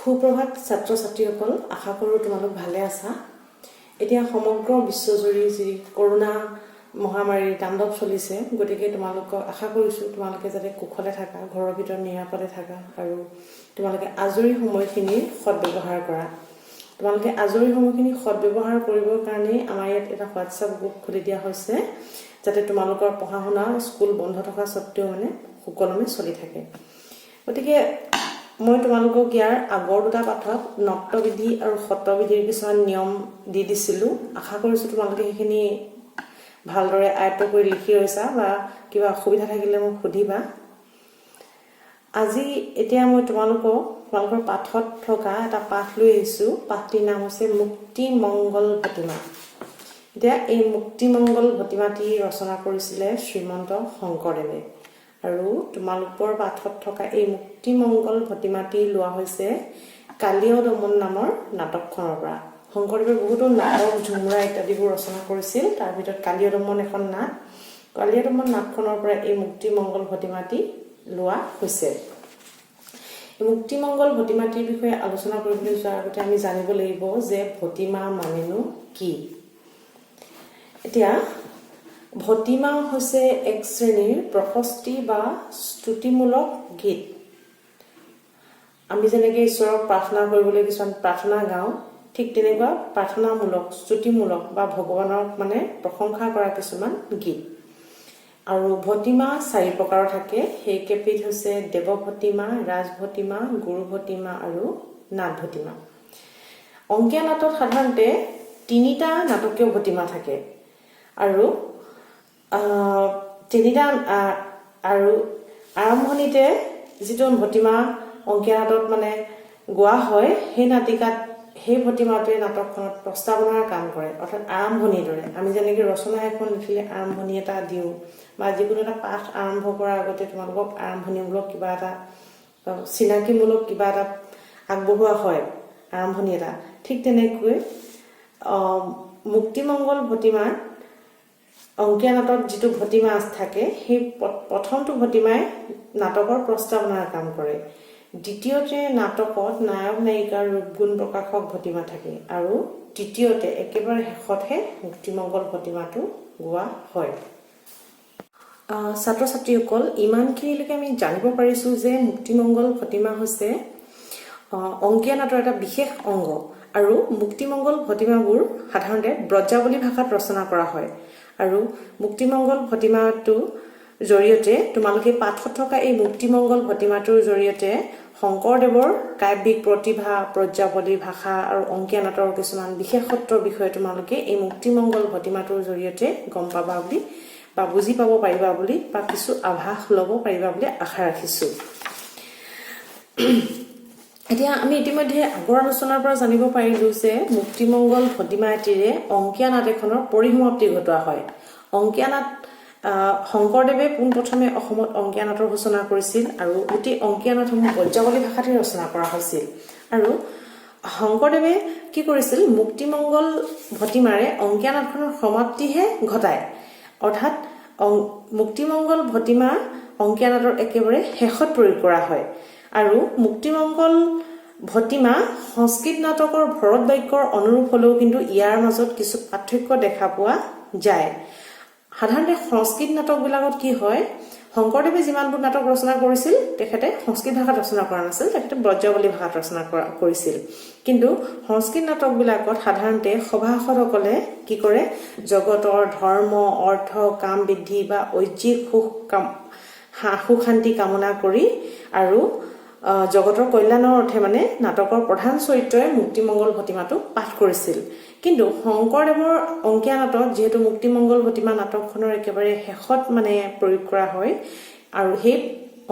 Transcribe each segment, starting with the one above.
সুপ্ৰভাত ছাত্ৰ ছাত্ৰীসকল, আশা কৰোঁ তোমালোক ভালে আছা। এতিয়া সমগ্ৰ বিশ্বজুৰি যি কৰোনা মহামাৰীৰ তাণ্ডৱ চলিছে, গতিকে তোমালোকক আশা কৰিছোঁ তোমালোকে যাতে কুশলে থাকা, ঘৰৰ ভিতৰত নিৰাপদে থাকা আৰু তোমালোকে আজৰি সময়খিনি সদব্যৱহাৰ কৰা। তোমালোকে আজৰি সময়খিনি সদব্যৱহাৰ কৰিবৰ কাৰণেই আমাৰ ইয়াত এটা হোৱাটছআপ গ্ৰুপ খুলি দিয়া হৈছে, যাতে তোমালোকৰ পঢ়া শুনা স্কুল বন্ধ থকা স্বত্বেও সুকলমে চলি থাকে। গতিকে মই তোমালোকক ইয়াৰ আগৰ দুটা পাঠত নক্তবিধি আৰু সত্ৰবিধিৰ কিছুমান নিয়ম দি দিছিলোঁ। আশা কৰিছোঁ তোমালোকে সেইখিনি ভালদৰে আয়ত্ত কৰি লিখি লৈছা, বা কিবা অসুবিধা থাকিলে মোক সুধিবা। আজি এতিয়া মই তোমালোকৰ পাঠত থকা এটা পাঠ লৈ আহিছোঁ। পাঠটিৰ নাম হৈছে মুক্তিমংগল ভটিমা। এতিয়া এই মুক্তিমংগল ভটিমাটি ৰচনা কৰিছিলে শ্ৰীমন্ত শংকৰদেৱে, আৰু তোমালোকৰ পাঠত থকা এই মুক্তিমংগল ভটিমাটি লোৱা হৈছে কালীয় দমন নামৰ নাটকখনৰ পৰা। শংকৰদেৱে বহুতো নাটক, ঝুমুৰা ইত্যাদিবোৰ ৰচনা কৰিছিল। তাৰ ভিতৰত কালীয় দমন এখন নাট, কালীয় দমন নাটখনৰ পৰা এই মুক্তিমংগল ভটিমাটি লোৱা হৈছে। এই মুক্তিমংগল ভটিমাটিৰ বিষয়ে আলোচনা কৰিবলৈ যোৱাৰ আগতে আমি জানিব লাগিব যে ভটিমা মানেনো কি। এতিয়া ভটিমা হৈছে এক শ্ৰেণীৰ প্ৰশস্তি বা স্তুতিমূলক গীত। আমি যেনেকৈ ঈশ্বৰক প্ৰাৰ্থনা কৰিবলৈ কিছুমান প্ৰাৰ্থনা গাওঁ, ঠিক তেনেকুৱা প্ৰাৰ্থনামূলক, স্তুতিমূলক বা ভগৱানক প্ৰশংসা কৰা কিছুমান গীত। আৰু ভটিমা 4 প্ৰকাৰৰ থাকে। সেইকেইবিধ হৈছে দেৱ ভটিমা, ৰাজ ভটিমা, গুৰু ভটিমা আৰু নাট ভটিমা। অংকীয়া নাটত সাধাৰণতে 3টা নাটকীয় ভটিমা থাকে, আৰু আৰম্ভণিতে যিটো ভটিমা অংকীয়া নাটত গোৱা হয়, সেই নাটিকাত সেই ভটিমাটোৱে নাটকখনত প্ৰস্তাৱনাৰ কাম কৰে। অৰ্থাৎ আৰম্ভণিৰ দৰে আমি যেনেকৈ ৰচনা এখন লিখিলে আৰম্ভণি এটা দিওঁ, বা যিকোনো এটা পাঠ আৰম্ভ কৰাৰ আগতে তোমালোকক আৰম্ভণিমূলক কিবা এটা, চিনাকিমূলক কিবা এটা আগবঢ়োৱা হয়, আৰম্ভণি এটা। ঠিক তেনেকৈ মুক্তিমংগল ভটিমাৰ অংকীয়া নাটত যিটো ভটিমা থাকে, সেই প্ৰথমটো ভটিমাই নাটকৰ প্ৰস্তাৱনাৰ কাম কৰে। দ্বিতীয়তে নাটকত নায়ক নায়িকাৰ ৰূপগুণ প্ৰকাশক ভটিমা থাকে, আৰু তৃতীয়তে একেবাৰে শেষতহে মুক্তিমংগল ভটিমাটো গোৱা হয়। ছাত্ৰ ছাত্ৰীসকল, ইমানখিনিলৈকে আমি জানিব পাৰিছোঁ যে মুক্তিমংগল ভটিমা হৈছে অংকীয়া নাটৰ এটা বিশেষ অংগ, আৰু মুক্তিমংগল ভটিমাবোৰ সাধাৰণতে ব্ৰজাৱলী ভাষাত ৰচনা কৰা হয়। আৰু মুক্তিমংগল ভটিমাটোৰ জৰিয়তে তোমালোকে পাঠত থকা এই মুক্তিমংগল ভটিমাটোৰ জৰিয়তে শংকৰদেৱৰ কাব্যিক প্ৰতিভা, ব্ৰজাৱলী ভাষা আৰু অংকীয়া নাটৰ কিছুমান বিশেষত্বৰ বিষয়ে তোমালোকে এই মুক্তিমংগল ভটিমাটোৰ জৰিয়তে গম পাবা বুলি, বা বুজি পাব পাৰিবা বুলি, বা কিছু আভাস ল'ব পাৰিবা বুলি আশা ৰাখিছোঁ। এতিয়া আমি ইতিমধ্যে আগৰ আলোচনাৰ পৰা জানিব পাৰিলোঁ যে মুক্তিমংগল ভটিমাটিৰে অংকীয়া নাট এখনৰ পৰিসমাপ্তি ঘটোৱা হয়। অংকীয়া নাট শংকৰদেৱে পোনপ্ৰথমে অসমত অংকীয়া নাটৰ সূচনা কৰিছিল, আৰু গোটেই অংকীয়া নাটসমূহ ব্ৰজাৱলী ভাষাতে ৰচনা কৰা হৈছিল। আৰু শংকৰদেৱে কি কৰিছিল, মুক্তিমংগল ভটিমাৰে অংকীয়া নাটখনৰ সমাপ্তিহে ঘটায়। অৰ্থাৎ মুক্তিমংগল ভটিমা অংকীয়া নাটৰ একেবাৰে শেষত প্ৰয়োগ কৰা হয়। আৰু মুক্তিমংগল ভটিমা সংস্কৃত নাটকৰ ভৰত বাক্যৰ অনুৰূপ হ'লেও কিন্তু ইয়াৰ মাজত কিছু পাৰ্থক্য দেখা পোৱা যায়। সাধাৰণতে সংস্কৃত নাটকবিলাকত কি হয়, শংকৰদেৱে যিমানবোৰ নাটক ৰচনা কৰিছিল তেখেতে সংস্কৃত ভাষাত ৰচনা কৰা নাছিল, তেখেতে ব্ৰজাৱলী ভাষাত ৰচনা কৰিছিল। কিন্তু সংস্কৃত নাটকবিলাকত সাধাৰণতে সভাসদসকলে কি কৰে, জগতৰ ধৰ্ম, অৰ্থ, কাম বৃদ্ধি বা ঐজ্জিক সুখ শান্তি কামনা কৰি আৰু জগতৰ কল্যাণৰ অৰ্থে নাটকৰ প্ৰধান চৰিত্ৰই মুক্তিমংগল ভটিমাটো পাঠ কৰিছিল। কিন্তু শংকৰদেৱৰ অংকীয়া নাটত যিহেতু মুক্তিমংগল ভটিমা নাটকখনৰ একেবাৰে শেষত প্ৰয়োগ কৰা হয়, আৰু সেই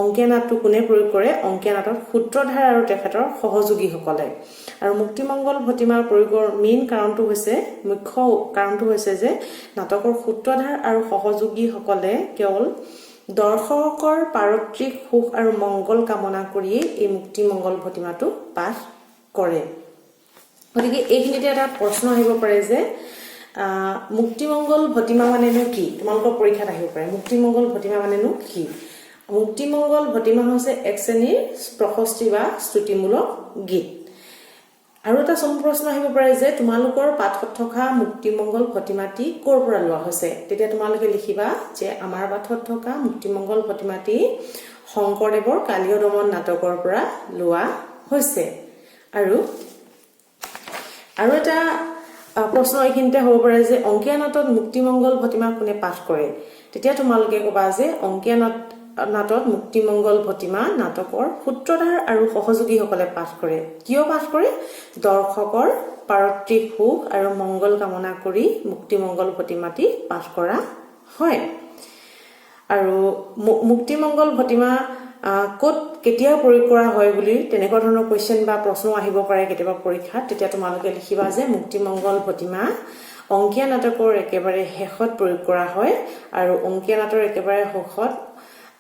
অংকীয়া নাটটো কোনে প্ৰয়োগ কৰে, অংকীয়া নাটত সূত্ৰধাৰ আৰু তেখেতৰ সহযোগীসকলে। আৰু মুক্তিমংগল ভটিমাৰ প্ৰয়োগৰ মুখ্য কাৰণটো হৈছে যে নাটকৰ সূত্ৰধাৰ আৰু সহযোগীসকলে কেৱল দৰ্শকৰ পাৰিত্ৰিক সুখ আৰু মংগল কামনা কৰিয়েই এই মুক্তিমংগল ভটিমাটো পাঠ কৰে। গতিকে এইখিনিতে এটা প্ৰশ্ন আহিব পাৰে যে মুক্তিমংগল ভটিমা মানেনো কি? তোমালোকৰ পৰীক্ষাত আহিব পাৰে, মুক্তিমংগল ভটিমা মানেনো কি? মুক্তিমংগল ভটিমা হৈছে এক শ্ৰেণীৰ প্ৰশস্তি বা স্তুতিমূলক গীত। আৰু এটা চমু প্ৰশ্ন আহিব পাৰে যে তোমালোকৰ পাঠত থকা মুক্তিমংগল ভটিমাটি ক'ৰ পৰা লোৱা হৈছে তেতিয়া তোমালোকে লিখিবা যে আমাৰ পাঠত থকা মুক্তিমংগল ভটিমাটি শংকৰদেৱৰ কালীয় দমন নাটকৰ পৰা লোৱা হৈছে আৰু এটা প্ৰশ্ন এইখিনিতে হ'ব পাৰে যে অংকীয়া নাটত মুক্তিমংগল ভটিমা কোনে পাঠ কৰে তেতিয়া তোমালোকে ক'বা যে অংকীয়া নাটত মুক্তিমংগল ভটিমা নাটকৰ সূত্ৰধাৰ আৰু সহযোগীসকলে পাঠ কৰে কিয় পাঠ কৰে দৰ্শকৰ পাৰত্ৰিক সুখ আৰু মংগল কামনা কৰি মুক্তিমংগল ভটিমাটি পাঠ কৰা হয় আৰু মুক্তিমংগল ভটিমা ক'ত কেতিয়া প্ৰয়োগ কৰা হয় বুলি তেনেকুৱা ধৰণৰ কোৱেশ্চন বা প্ৰশ্ন আহিব পাৰে কেতিয়াবা পৰীক্ষাত তেতিয়া তোমালোকে লিখিবা যে মুক্তিমংগল ভটিমা অংকীয়া নাটকৰ একেবাৰে শেষত প্ৰয়োগ কৰা হয় আৰু অংকীয়া নাটৰ একেবাৰে শেষত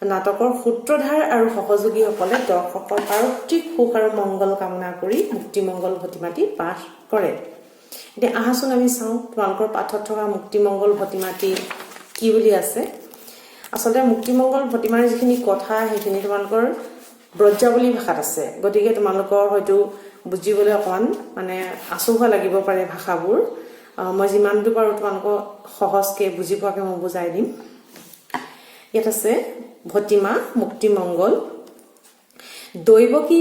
নাটকৰ সূত্ৰধাৰ আৰু সহযোগীসকলে দৰ্শকৰ পাৰত্ৰিক সুখ আৰু মংগল কামনা কৰি মুক্তিমংগল ভটিমাটি পাঠ কৰে এতিয়া আহাচোন আমি চাওঁ তোমালোকৰ পাঠত থকা মুক্তিমংগল ভটিমাটি কি বুলি আছে আচলতে মুক্তিমংগল ভটিমাৰ যিখিনি কথা সেইখিনি তোমালোকৰ ব্ৰজাৱলী ভাষাত আছে গতিকে তোমালোকৰ হয়তো বুজিবলৈ অকমান মানে আচুহা লাগিব পাৰে ভাষাবোৰ মই যিমানটো পাৰো তোমালোকক সহজকে বুজি পোৱাকে মই বুজাই দিম ইয়াত আছে ভটিমা মুক্তিমংগল দৈৱকী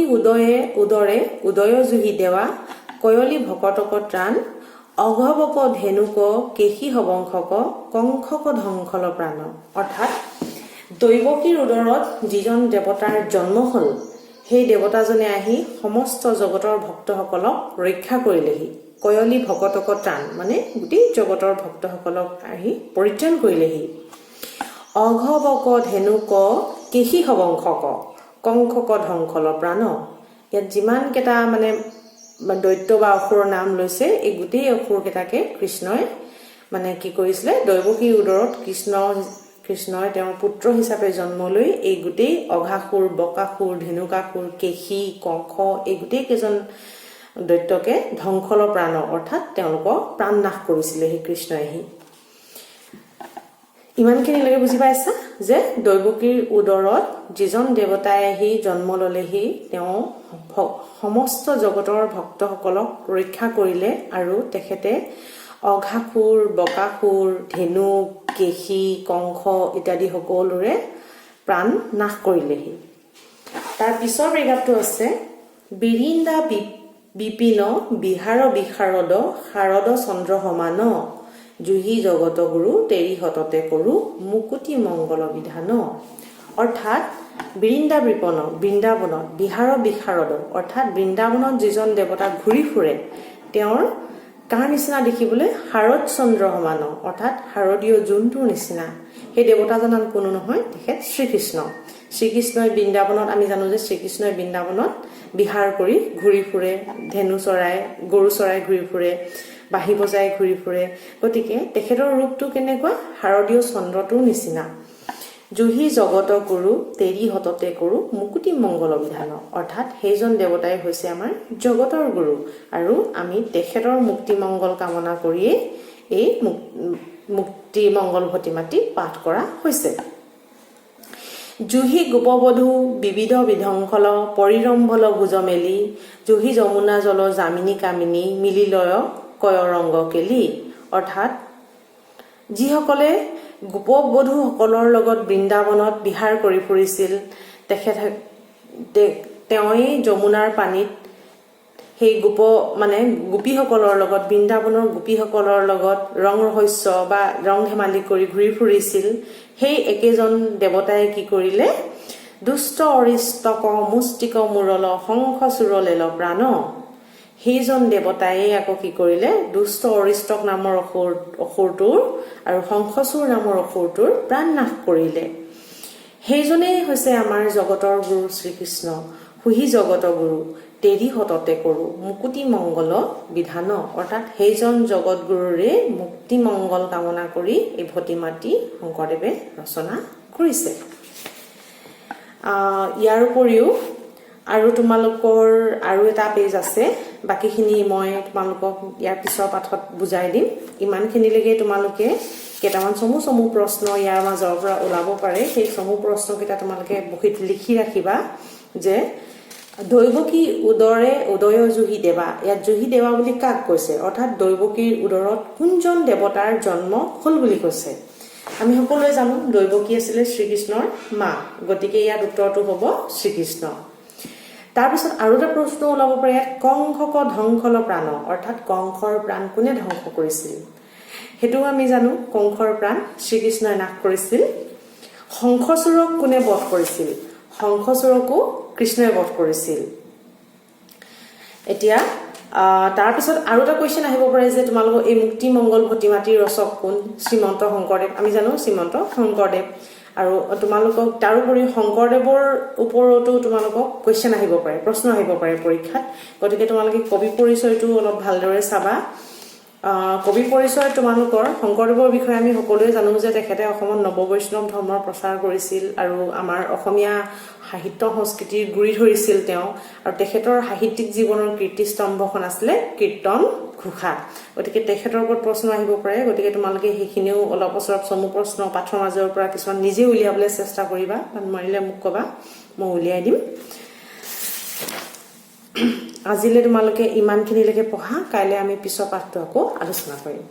উদৰে উদয় জুহি দেৱা কয়লি ভকতক ত্ৰাণ অঘবক ধেনুক কেশী হবংশক কংশক ধ্বংসল প্ৰাণ অৰ্থাৎ দৈৱকীৰ উদৰত যিজন দেৱতাৰ জন্ম হ'ল সেই দেৱতাজনে আহি সমস্ত জগতৰ ভক্তসকলক ৰক্ষা কৰিলেহি কয়লি ভকতক ত্ৰাণ মানে গোটেই জগতৰ ভক্তসকলক আহি পৰিত্ৰাণ কৰিলেহি অঘবক ধেনুক কেশী হবংশক কংশক ধ্বংসল প্ৰাণ ইয়াত যিমান কেইটা মানে দৈত্য বা অসুৰৰ নাম লৈছে এই গোটেই অসুৰকেইটাকে কৃষ্ণই মানে কি কৰিছিলে দৈৱকীৰ উদৰত কৃষ্ণই তেওঁৰ পুত্ৰ হিচাপে জন্ম লৈ এই গোটেই অঘাসুৰ বকাসুৰ ধেনুকাসুৰ কেশী কংস এই গোটেই কেইজন দৈত্যকে ধ্বংসল প্ৰাণ অৰ্থাৎ তেওঁলোকক প্ৰাণ নাশ কৰিছিলে সেই কৃষ্ণই আহি ইমানখিনিলৈকে বুজি পাইছা যে দৈৱকীৰ উদৰত যিজন দেৱতাই আহি জন্ম ললেহি তেওঁ সমস্ত জগতৰ ভক্তসকলক ৰক্ষা কৰিলে আৰু তেখেতে অঘাসুৰ বকাসুৰ ধেনু কেশী কংস ইত্যাদি সকলোৰে প্ৰাণ নাশ কৰিলেহি তাৰ পিছৰ প্ৰেগাপটো আছে বিৰিন্দা বিপিন বিহাৰ বিশাৰদ শাৰদ চন্দ্ৰ সমান জুহি জগত গুৰু তেৰি হততে কৰো মুকুতি মংগল বিধান অৰ্থাৎ বৃন্দাবনত বিহাৰ বিশাৰদ অৰ্থাৎ বৃন্দাবনত যিজন দেৱতা ঘূৰি ফুৰে তেওঁৰ কাৰ নিচিনা দেখিবলৈ শাৰদ চন্দ্ৰ সমান অৰ্থাৎ শাৰদীয় জোনটোৰ নিচিনা সেই দেৱতাজন কোনো নহয় তেখেত শ্ৰীকৃষ্ণই বৃন্দাবনত আমি জানো যে শ্ৰীকৃষ্ণই বৃন্দাবনত বিহাৰ কৰি ঘূৰি ফুৰে ধেনু চৰাই গৰু চৰাই ঘূৰি ফুৰে বাঁহী বজাই ঘূৰি ফুৰে গতিকে তেখেতৰ ৰূপটো কেনেকুৱা শাৰদীয় চন্দ্ৰটোৰ নিচিনা জুহি জগত গুৰু তেৰি হততে কৰো মুকুতি মংগল বিধান অৰ্থাৎ সেইজন দেৱতাই হৈছে আমাৰ জগতৰ গুৰু আৰু আমি তেখেতৰ মুক্তি মংগল কামনা কৰিয়ে এই মুক্তি মংগল ভটিমাটি পাঠ কৰা হৈছে জুহি গোপবধূ বিবিধ বিধ্বংসল পৰিৰম্ভল ভুজ মেলি জুহি যমুনা জল জামিনী কামিনী মিলিলয় কয় ৰংগ কেলি অৰ্থাৎ যিসকলে গোপবধূসকলৰ লগত বৃন্দাবনত বিহাৰ কৰি ফুৰিছিল তেওঁই যমুনাৰ পানীত সেই গোপীসকলৰ লগত বৃন্দাবনৰ গোপীসকলৰ লগত ৰং ৰহস্য বা ৰং ধেমালি কৰি ঘূৰি ফুৰিছিল সেই একেজন দেৱতাই কি কৰিলে দুষ্ট অৰিষ্টক মুষ্টিক মুৰল শংখ চুৰলেল প্ৰাণ সেইজন দেৱতাই আকৌ কি কৰিলে দুষ্ট অৰিষ্টক নামৰ অসুৰটোৰ আৰু শংখচুৰ নামৰ অসুৰটোৰ প্ৰাণ নাশ কৰিলে সেইজনেই হৈছে আমাৰ জগতৰ গুৰু শ্ৰীকৃষ্ণ হুহি জগত গুৰু তেৰি হততে কৰো মুকুতি মংগল বিধান অৰ্থাৎ সেইজন জগত গুৰুৰে মুক্তি মংগল কামনা কৰি এই ভটিমাটি শংকৰদেৱে ৰচনা কৰিছে ইয়াৰ উপৰিও আৰু তোমালোকৰ আৰু এটা পেজ আছে বাকিখিনি মই তোমালোকক ইয়াৰ পিছৰ পাঠত বুজাই দিম ইমানখিনিলৈকে তোমালোকে কেইটামান চমু প্ৰশ্ন ইয়াৰ মাজৰ পৰা ওলাব পাৰে সেই চমু প্ৰশ্নকেইটা তোমালোকে বহীত লিখি ৰাখিবা যে দৈৱকী উদৰে উদয় জুহি দেৱা, ইয়াত জুহি দেৱা বুলি কাক কৈছে, অৰ্থাৎ দৈৱকীৰ উদৰত কোনজন দেৱতাৰ জন্ম হ'ল বুলি কৈছে। আমি সকলোৱে জানো দৈৱকী আছিলে শ্ৰীকৃষ্ণৰ মা, গতিকে ইয়াত উত্তৰটো হ'ব শ্ৰীকৃষ্ণ। তাৰপিছত আৰু এটা প্ৰশ্ন ওলাব পাৰে ইয়াত, কংসক ধ্বংসল প্ৰাণ, অৰ্থাৎ কংসৰ প্ৰাণ কোনে ধ্বংস কৰিছিল, সেইটোও আমি জানো কংসৰ প্ৰাণ শ্ৰীকৃষ্ণই নাশ কৰিছিল। শংখচূড়ক কোনে বধ কৰিছিল, শংখচূড়কো কৃষ্ণই বধ কৰিছিল। এতিয়া তাৰপিছত আৰু এটা কুৱেশ্যন আহিব পাৰে যে তোমালোকৰ এই মুক্তিমংগল ভটিমাটিৰ ৰচক কোন, শ্ৰীমন্ত শংকৰদেৱ, আমি জানো শ্ৰীমন্ত শংকৰদেৱ। আৰু তোমালোকক তাৰোপৰি শংকৰদেৱৰ ওপৰতো তোমালোকক কুৱেশ্যন আহিব পাৰে, প্ৰশ্ন আহিব পাৰে পৰীক্ষাত, গতিকে তোমালোকে কবি পৰিচয়টো অলপ ভালদৰে চাবা। কবি পৰিচয় তোমালোকৰ শংকৰদেৱৰ বিষয়ে আমি সকলোৱে জানো যে তেখেতে অসমত নৱবৈষ্ণৱ ধৰ্মৰ প্ৰচাৰ কৰিছিল আৰু আমাৰ অসমীয়া সাহিত্য সংস্কৃতিৰ গুৰি ধৰিছিল তেওঁ, আৰু তেখেতৰ সাহিত্যিক জীৱনৰ কীৰ্তিস্তম্ভখন আছিলে কীৰ্তন ঘোষা, গতিকে তেখেতৰ ওপৰত প্ৰশ্ন আহিব পাৰে। গতিকে তোমালোকে সেইখিনিও অলপ ওচৰত চমু প্ৰশ্ন পাঠৰ মাজৰ পৰা কিছুমান নিজে উলিয়াবলৈ চেষ্টা কৰিবা, নোৱাৰিলে মোক ক'বা, মই উলিয়াই দিম। আজিলৈ তোমালোকে ইমানখিনিলৈকে পঢ়া, কাইলৈ আমি পিছৰ পাঠটো আকৌ আলোচনা কৰিম।